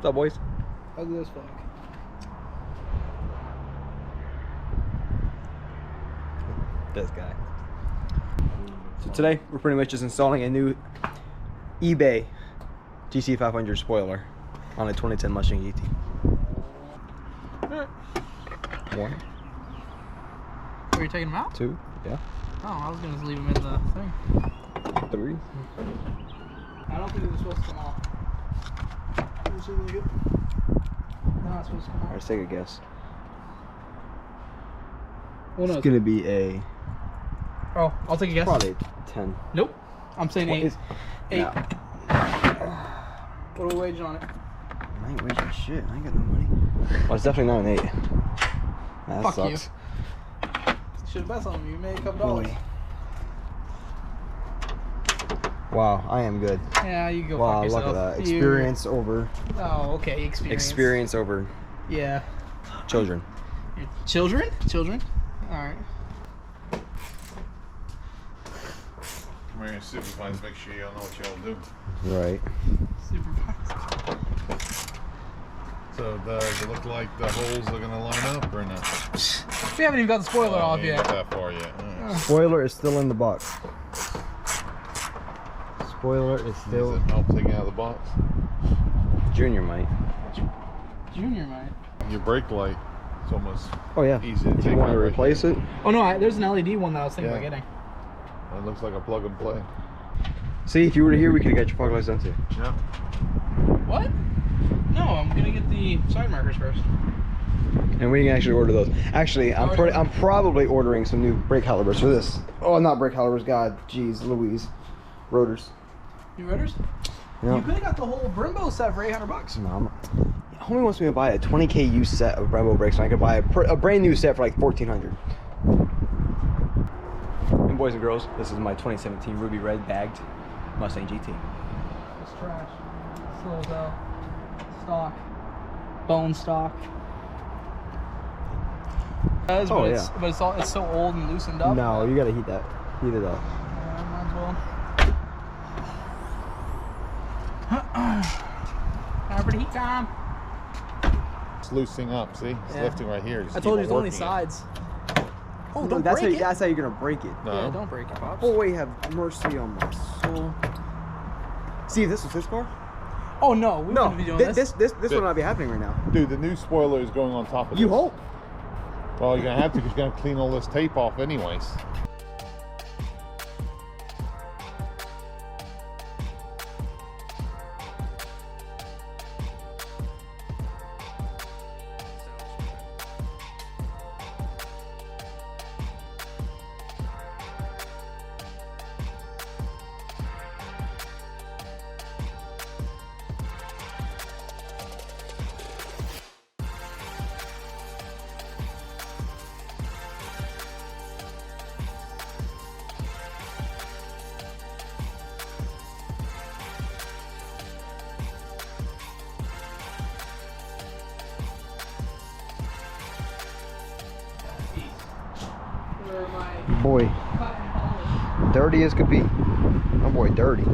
What's up, boys? Ugly as fuck. This guy. So today we're pretty much just installing a new eBay GT500 spoiler on a 2010 Mustang GT. One. Are you taking them out? Two. Yeah. Oh, I was gonna just leave them in the thing. Three. I don't think they're supposed to come off. They're not supposed to come Alright, off. let's take a guess. Well, no, It's gonna be a oh, I'll take a guess. probably 10. Nope. I'm saying What 8. is- 8. No. What are we waging on it? I ain't wasting shit. I ain't got no money. Well, it's definitely not an 8. That Fuck sucks. you. Should have bet on me. You made a couple dollars. Boy. Wow, I am good. Yeah, you go Wow, fuck yourself. look at that. Experience over. Oh, okay. Experience over Yeah. children. Your children? Children? Alright. Come here and supervise, make sure y'all know what y'all do. Right. Supervised. So does it look like the holes are gonna line up or not? We haven't even got the spoiler off You ain't yet. got that far yet. Alright. Spoiler is still in the box. Spoiler is Does still. it help taking out of the box? Junior might. Junior might. Your brake light, it's almost Oh yeah. easy to If take you want to out right replace here. it. Oh no, there's an LED one that I was thinking about getting. It looks like a plug and play. See, if you were here, we could have got your fog lights done too. Yeah. What? No, I'm gonna get the side markers first. And we can actually order those. Actually, I'm probably ordering some new brake calipers for this. Oh, not brake calipers. God, jeez, Louise. Rotors. New rotors? Yeah. You could have got the whole Brembo set for $800. No, homie wants me to buy a 20K used set of Brembo brakes, so I could buy a brand new set for like $1,400. And boys and girls, this is my 2017 ruby red bagged Mustang GT. It's trash. Slow as hell. Stock. Bone stock. Oh, But it's so old and loosened up. No, you gotta heat that. Heat it up. Might as well. Time for the heat time. It's loosening up, see? It's Yeah. lifting right here. Just I told you keep it's on only working it. sides. Oh, No, don't that's break it. That's how you're gonna break it. No. Yeah, don't break it, Pops. Boy, have mercy on my soul. See, if this was his car? Oh no, we No, wouldn't be doing this. this would not be happening right now. Dude, the new spoiler is going on top of You this. hope. Well, you're gonna have to because you're gonna clean all this tape off anyways. Where my Boy, cut and polish. dirty as could be. Oh boy, dirty.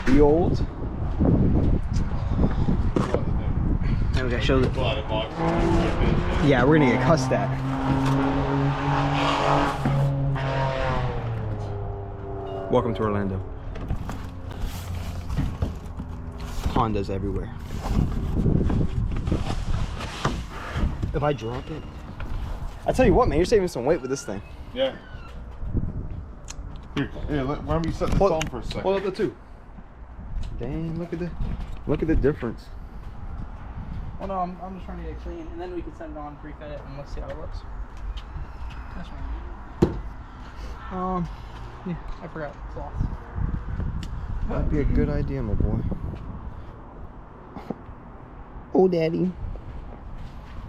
The old. Okay, show the. Yeah, we're gonna get cussed at. Welcome to Orlando. Hondas everywhere. If I drop it, I tell you what, man, you're saving some weight with this thing. Yeah. Here, why don't you set this on for a second? Hold up the two. Dang, look at the difference. Well, no, I'm just trying to get it clean, and then we can send it on, pre-fit it, and let's see how it looks. That's right. Yeah, I forgot cloth. That'd be a good idea, my boy. Oh, daddy.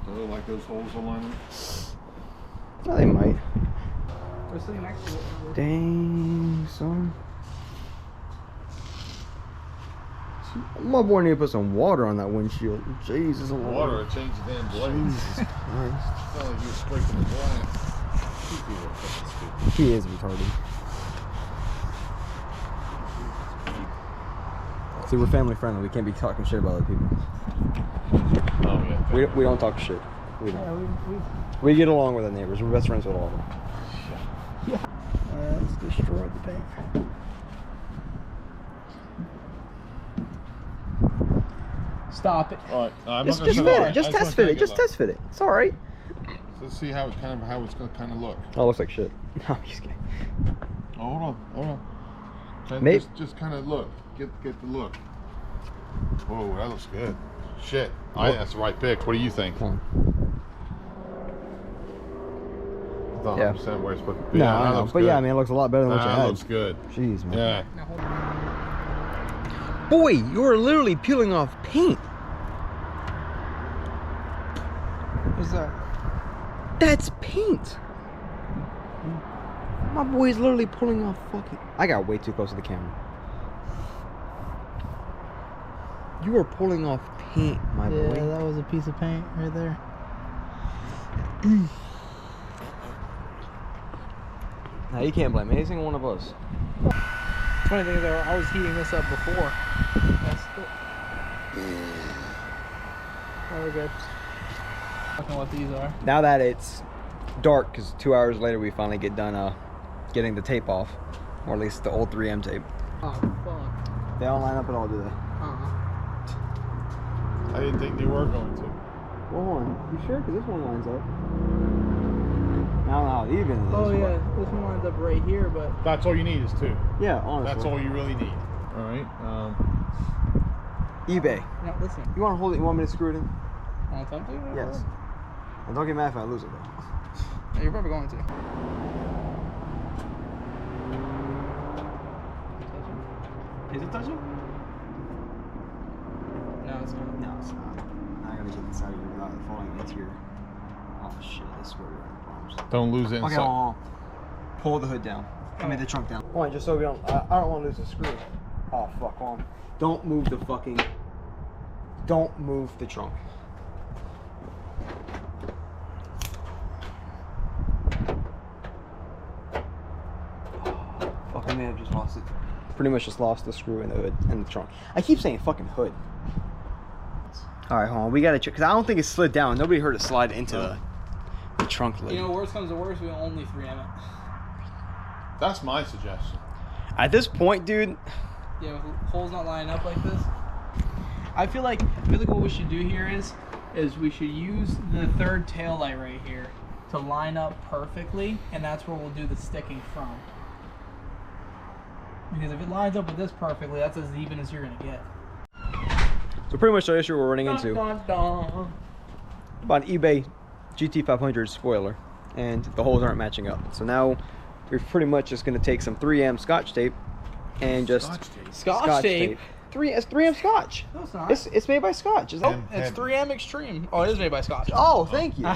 Does it look like those holes are lining? Oh, they might. We're sitting next to it. Dang, son. My boy need to put some water on that windshield. Jesus, Water, it changed the damn blades. Jesus Christ. It's not like you were scraping the glass. These people are fucking stupid. He is retarded. See, we're family friendly. We can't be talking shit about other people. Oh yeah. We don't talk shit. We don't. Yeah, We get along with our neighbors. We're best friends with all of them. let's destroy the paint. Stop it. All right. I'm Just not gonna fit shut it. Just test fit it. Just test fit it. It's all right. Let's see how it's gonna kind of look. Oh, it looks like shit. No, I'm just kidding. Oh, hold on. Maybe. Just kind of look. Get the look. Whoa, that looks good. Shit. I think that's the right pick. What do you think? Come It's not Yeah. 100% where it's supposed to be. No, that I know. looks But good. yeah, I mean, it looks a lot better than what you That had. looks good. Jeez, man. Yeah. Now hold on. Boy, you are literally peeling off paint. What's that? That's paint. My boy's literally pulling off fucking... I got way too close to the camera. You are pulling off paint, my boy. Yeah, that was a piece of paint right there. Now you can't blame any single one of us. Funny thing is, I was heating this up before. That's oh, we're good. I don't know what these are. Now that it's dark, because 2 hours later we finally get done getting the tape off, or at least the old 3M tape. Oh fuck. They don't line up at all, do they? I didn't think they were going to. Well, hold on. You sure? Because this one lines up. I don't know how even it is. Oh yeah, this one lines up right here, but That's all you need is 2. Yeah, honestly. That's all you really need. All right. eBay. no, listen. You want to hold it? You want me to screw it in? Want something? Yes. And don't get mad if I lose it though. Yeah, you're probably going to. Is it touching? No, it's not. No, it's not. I gotta get this out of here without it falling into your... Oh shit, this is where we're in problems. Don't lose it Okay, inside. hold on. Pull the hood down. I mean the trunk down. Hold on, just so we don't... I don't want to lose the screw. Oh fuck, hold on. Don't move the fucking... Don't move the trunk. Fuck, I may have just lost it. Pretty much just lost the screw in the hood and the trunk. I keep saying fucking hood. Alright, hold on. We gotta check, because I don't think it slid down. Nobody heard it slide into the trunk lid. You know, worst comes to worst, we only 3M it. That's my suggestion. At this point, dude, Yeah, with holes not lining up like this. I feel like what we should do here is we should use the third tail light right here to line up perfectly, and that's where we'll do the sticking from. Because if it lines up with this perfectly, that's as even as you're gonna get. so pretty much the issue we're running into Dun, dun, dun. about an eBay GT500 spoiler, and the holes aren't matching up. So now we're pretty much just gonna take some 3M Scotch tape and just Scotch tape? It's 3M Scotch. No, it's not. It's made by Scotch. Is that? Oh, it's 3M Extreme. Oh, it is made by Scotch. Oh, thank you. Come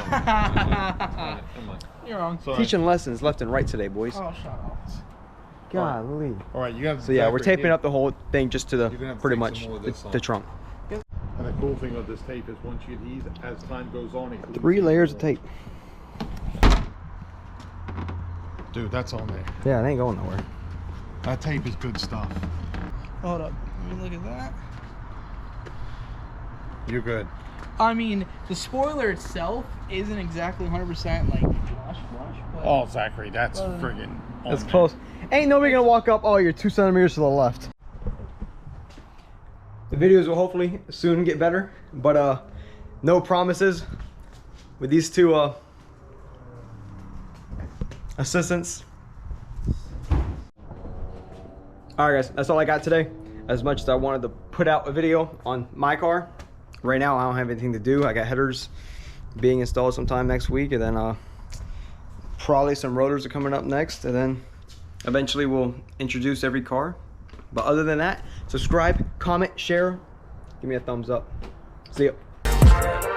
on. You're wrong. So, Teaching lessons left and right today, boys. Oh, shut up. Golly. all right, you got. So yeah, we're taping up the whole thing just to the You're gonna have to pretty take much some more of the, this the off. trunk. And the cool thing with this tape is once you adhere, as time goes on, it 3 layers of tape. Dude, that's on there. Yeah, it ain't going nowhere. That tape is good stuff. Hold up. Let me look at that. You're good. I mean, the spoiler itself isn't exactly 100% like flush, but Oh, Zachary, that's friggin' on That's there. close. Ain't nobody gonna walk up, oh, you're 2 centimeters to the left. The videos will hopefully soon get better, but no promises with these 2 assistants. Alright guys, that's all I got today. As much as I wanted to put out a video on my car, right now I don't have anything to do. I got headers being installed sometime next week, and then probably some rotors are coming up next, and then eventually we'll introduce every car. But other than that, subscribe, comment, share, give me a thumbs up. See ya.